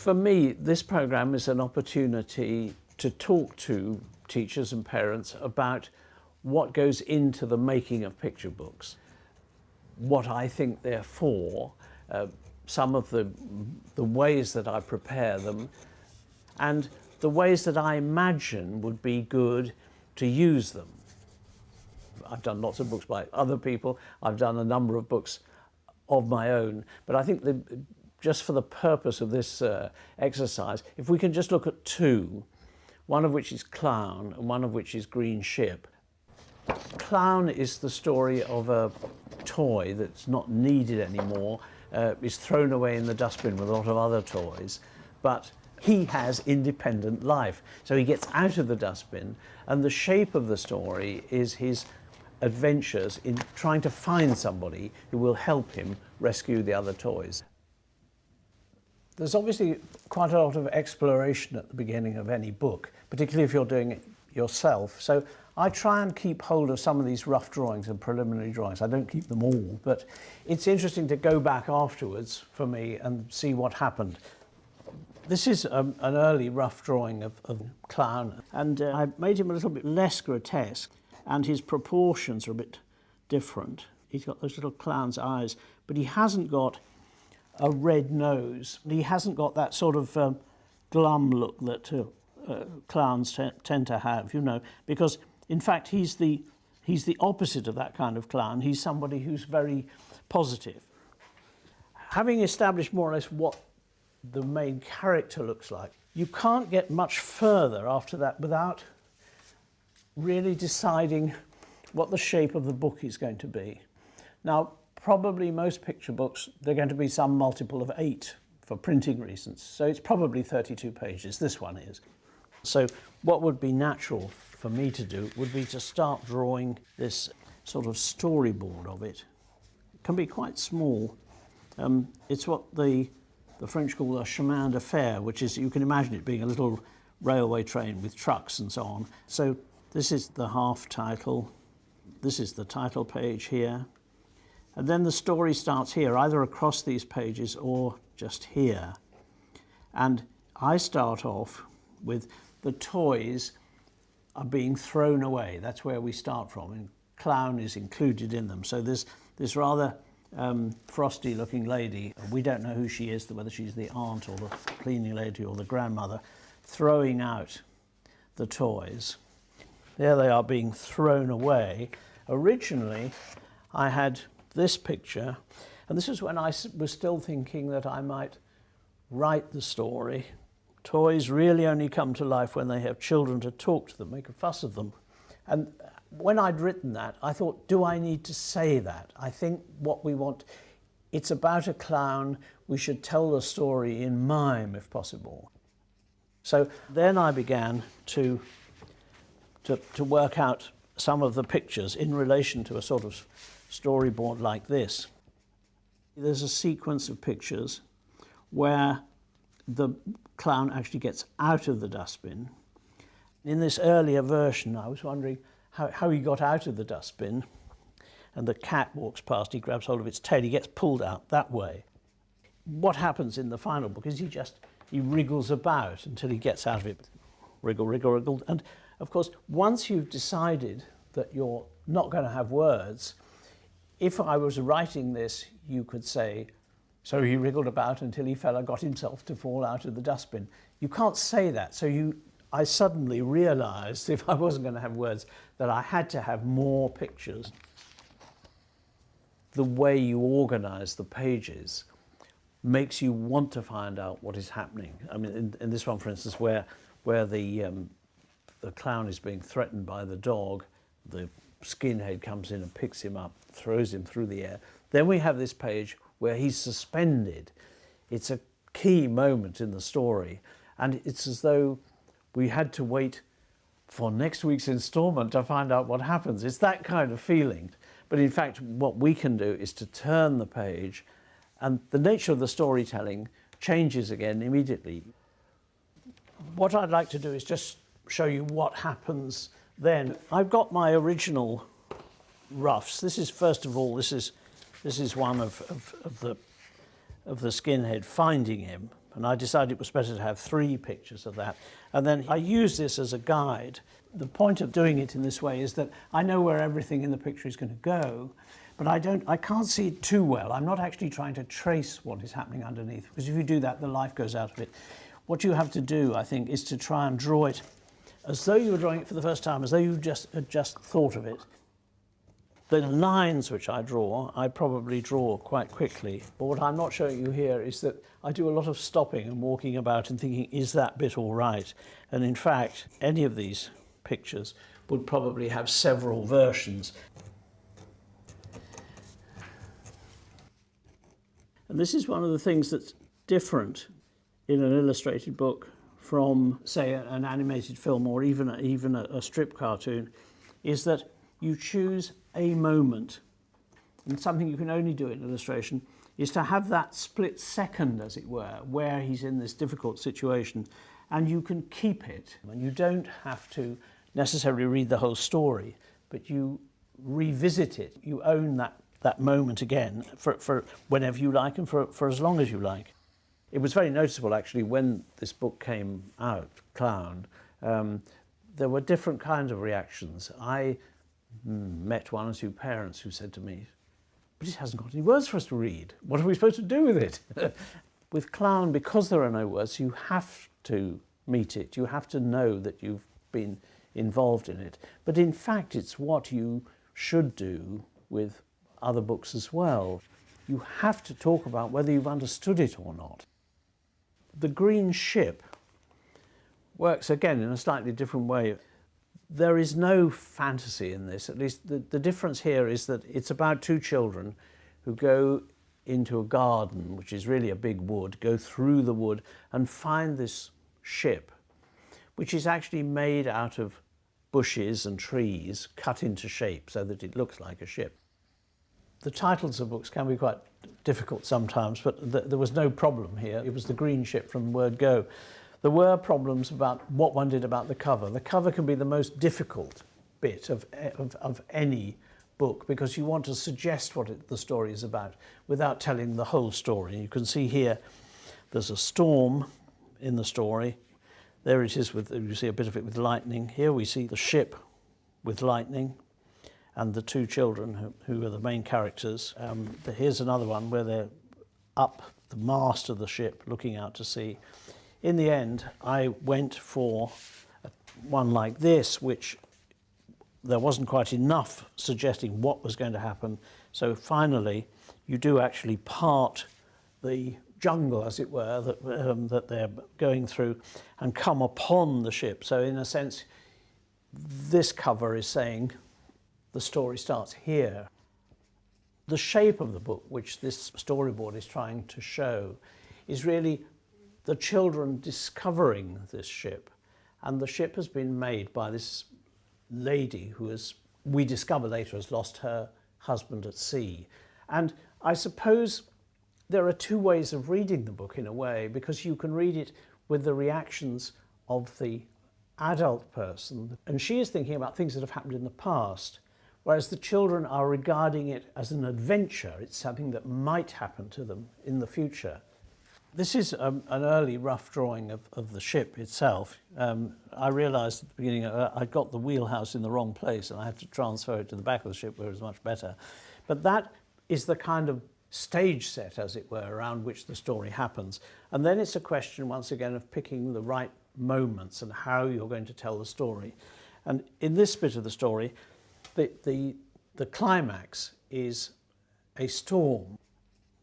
For me, this programme is an opportunity to talk to teachers and parents about what goes into the making of picture books, what I think they're for, some of the ways that I prepare them, and the ways that I imagine would be good to use them. I've done lots of books by other people, I've done a number of books of my own, but I think that just for the purpose of this exercise, if we can just look at two, one of which is Clown and one of which is Green Ship. Clown is the story of a toy that's not needed anymore, is thrown away in the dustbin with a lot of other toys, but he has independent life. So he gets out of the dustbin, and the shape of the story is his adventures in trying to find somebody who will help him rescue the other toys. There's obviously quite a lot of exploration at the beginning of any book, particularly if you're doing it yourself. So I try and keep hold of some of these rough drawings and preliminary drawings. I don't keep them all, but it's interesting to go back afterwards for me and see what happened. This is an early rough drawing of Clown, and I made him a little bit less grotesque, and his proportions are a bit different. He's got those little clown's eyes, but he hasn't got a red nose. He hasn't got that sort of glum look that clowns tend to have, you know, because in fact he's the opposite of that kind of clown. He's somebody who's very positive. Having established more or less what the main character looks like, you can't get much further after that without really deciding what the shape of the book is going to be. Now, probably most picture books, they're going to be some multiple of 8 for printing reasons. So it's probably 32 pages, this one is. So what would be natural for me to do would be to start drawing this sort of storyboard of it. It can be quite small. It's what the French call a chemin de fer, which is, you can imagine it being a little railway train with trucks and so on. So this is the half title. This is the title page here. And then the story starts here, either across these pages or just here. And I start off with the toys are being thrown away. That's where we start from, and Clown is included in them. So there's this rather frosty looking lady, we don't know who she is, whether she's the aunt or the cleaning lady or the grandmother, throwing out the toys. There they are being thrown away. Originally, I had this picture, and this is when I was still thinking that I might write the story. Toys really only come to life when they have children to talk to them, make a fuss of them. And when I'd written that, I thought, do I need to say that? I think what we want, it's about a clown, we should tell the story in mime if possible. So then I began to work out some of the pictures in relation to a sort of storyboard like this. There's a sequence of pictures where the clown actually gets out of the dustbin. In this earlier version, I was wondering how he got out of the dustbin, and the cat walks past, he grabs hold of its tail, he gets pulled out that way. What happens in the final book is he wriggles about until he gets out of it. Wriggle, wriggle, wriggle. And of course, once you've decided that you're not going to have words, if I was writing this, you could say, so he wriggled about until he fell and got himself to fall out of the dustbin. You can't say that. So I suddenly realized, if I wasn't going to have words, that I had to have more pictures. The way you organize the pages makes you want to find out what is happening. I mean, in this one, for instance, where the clown is being threatened by the dog, the skinhead comes in and picks him up, throws him through the air. Then we have this page where he's suspended. It's a key moment in the story, and it's as though we had to wait for next week's installment to find out what happens. It's that kind of feeling. But in fact, what we can do is to turn the page, and the nature of the storytelling changes again immediately. What I'd like to do is just show you what happens then. I've got my original roughs. This is, first of all, this is one of the skinhead finding him, and I decided it was better to have 3 pictures of that. And then I use this as a guide. The point of doing it in this way is that I know where everything in the picture is going to go, but I can't see it too well. I'm not actually trying to trace what is happening underneath, because if you do that, the life goes out of it. What you have to do, I think, is to try and draw it as though you were drawing it for the first time, as though you had just thought of it. The lines which I draw, I probably draw quite quickly. But what I'm not showing you here is that I do a lot of stopping and walking about and thinking, is that bit all right? And in fact, any of these pictures would probably have several versions. And this is one of the things that's different in an illustrated book from, say, an animated film or even a strip cartoon, is that you choose a moment. And something you can only do in illustration is to have that split second, as it were, where he's in this difficult situation, and you can keep it. And you don't have to necessarily read the whole story, but you revisit it. You own that moment again for whenever you like and for as long as you like. It was very noticeable, actually, when this book came out, Clown, there were different kinds of reactions. I met 1 or 2 parents who said to me, but it hasn't got any words for us to read. What are we supposed to do with it? With Clown, because there are no words, you have to meet it. You have to know that you've been involved in it. But in fact, it's what you should do with other books as well. You have to talk about whether you've understood it or not. The green ship works again in a slightly different way. There is no fantasy in this. At least the difference here is that it's about 2 children who go into a garden, which is really a big wood, go through the wood and find this ship, which is actually made out of bushes and trees cut into shape so that it looks like a ship. The titles of books can be quite difficult sometimes, but there was no problem here. It was the green ship from the word go. There were problems about what one did about the cover. The cover can be the most difficult bit of any book, because you want to suggest what the story is about without telling the whole story. You can see here there's a storm in the story. There it is, you see a bit of it with lightning. Here we see the ship with lightning and the 2 children who are the main characters. Here's another one where they're up the mast of the ship looking out to sea. In the end, I went for one like this, which there wasn't quite enough suggesting what was going to happen. So finally, you do actually part the jungle, as it were, that they're going through and come upon the ship. So in a sense, this cover is saying the story starts here. The shape of the book, which this storyboard is trying to show, is really the children discovering this ship. And the ship has been made by this lady who we discover later, has lost her husband at sea. And I suppose there are 2 ways of reading the book in a way, because you can read it with the reactions of the adult person, and she is thinking about things that have happened in the past, whereas the children are regarding it as an adventure. It's something that might happen to them in the future. This is an early rough drawing of the ship itself. I realised at the beginning I'd got the wheelhouse in the wrong place and I had to transfer it to the back of the ship where it was much better. But that is the kind of stage set, as it were, around which the story happens. And then it's a question, once again, of picking the right moments and how you're going to tell the story. And in this bit of the story, the climax is a storm.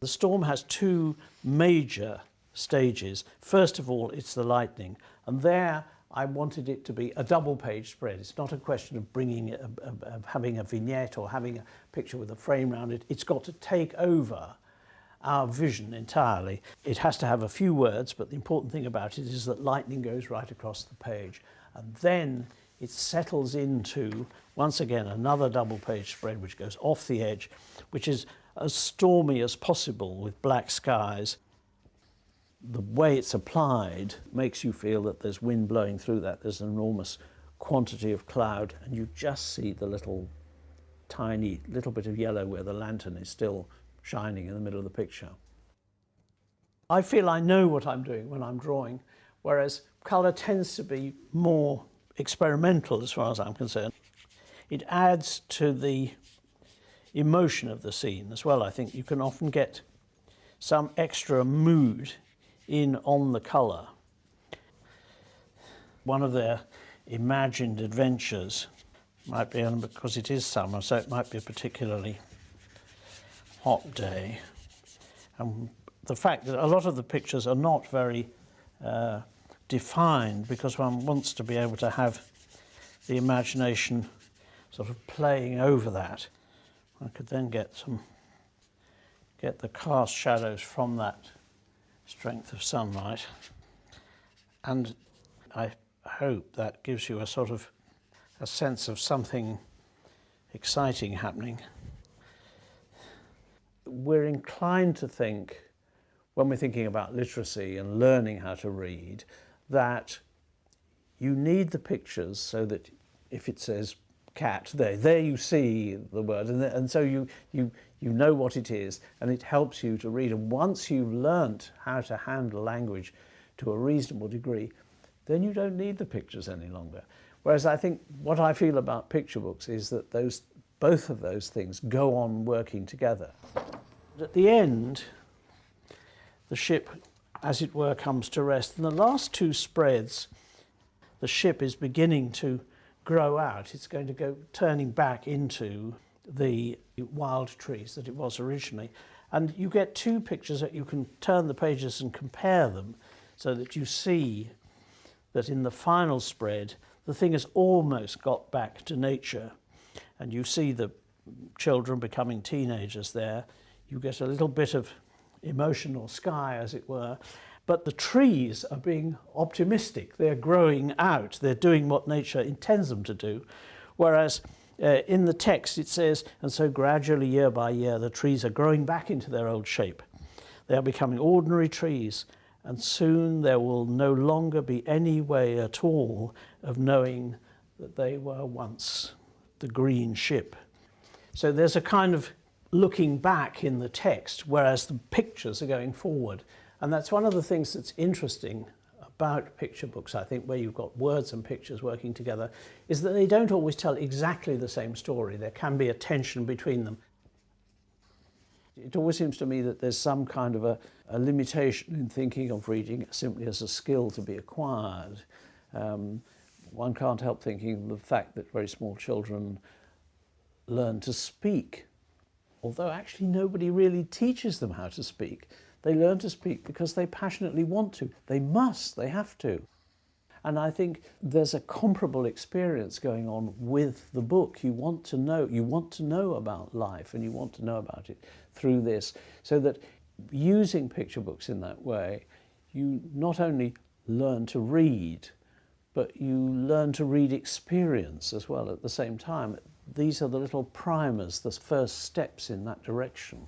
The storm has 2 major stages. First of all, it's the lightning. And there I wanted it to be a double-page spread. It's not a question of bringing it, of having a vignette or having a picture with a frame around it. It's got to take over our vision entirely. It has to have a few words, but the important thing about it is that lightning goes right across the page. And then it settles into, once again, another double-page spread which goes off the edge, which is as stormy as possible with black skies. The way it's applied makes you feel that there's wind blowing through that. There's an enormous quantity of cloud, and you just see the tiny little bit of yellow where the lantern is still shining in the middle of the picture. I feel I know what I'm doing when I'm drawing, whereas colour tends to be more experimental as far as I'm concerned. It adds to the emotion of the scene as well. I think you can often get some extra mood in on the colour. One of their imagined adventures might be, because it is summer, so it might be a particularly hot day. And the fact that a lot of the pictures are not very defined, because one wants to be able to have the imagination sort of playing over that. I could then get the cast shadows from that strength of sunlight, and I hope that gives you a sort of a sense of something exciting happening. We're inclined to think, when we're thinking about literacy and learning how to read, that you need the pictures so that if it says cat, there you see the word, and so you know what it is, and it helps you to read. And once you've learnt how to handle language to a reasonable degree, then you don't need the pictures any longer. Whereas I think what I feel about picture books is that both of those things go on working together. At the end, the ship, as it were, comes to rest. In the last two spreads, the ship is beginning to grow out. It's going to go turning back into the wild trees that it was originally. And you get two pictures that you can turn the pages and compare them, so that you see that in the final spread, the thing has almost got back to nature. And you see the children becoming teenagers there. You get a little bit of emotional sky, as it were. But the trees are being optimistic. They're growing out. They're doing what nature intends them to do. Whereas in the text it says, and so gradually, year by year, the trees are growing back into their old shape. They are becoming ordinary trees, and soon there will no longer be any way at all of knowing that they were once the green ship. So there's a kind of looking back in the text, whereas the pictures are going forward. And that's one of the things that's interesting about picture books, I think, where you've got words and pictures working together, is that they don't always tell exactly the same story. There can be a tension between them. It always seems to me that there's some kind of a limitation in thinking of reading simply as a skill to be acquired. One can't help thinking of the fact that very small children learn to speak, although actually nobody really teaches them how to speak. They learn to speak because they passionately want to. They must, they have to. And I think there's a comparable experience going on with the book. You want to know about life, and you want to know about it through this, so that using picture books in that way, you not only learn to read, but you learn to read experience as well at the same time. These are the little primers, the first steps in that direction.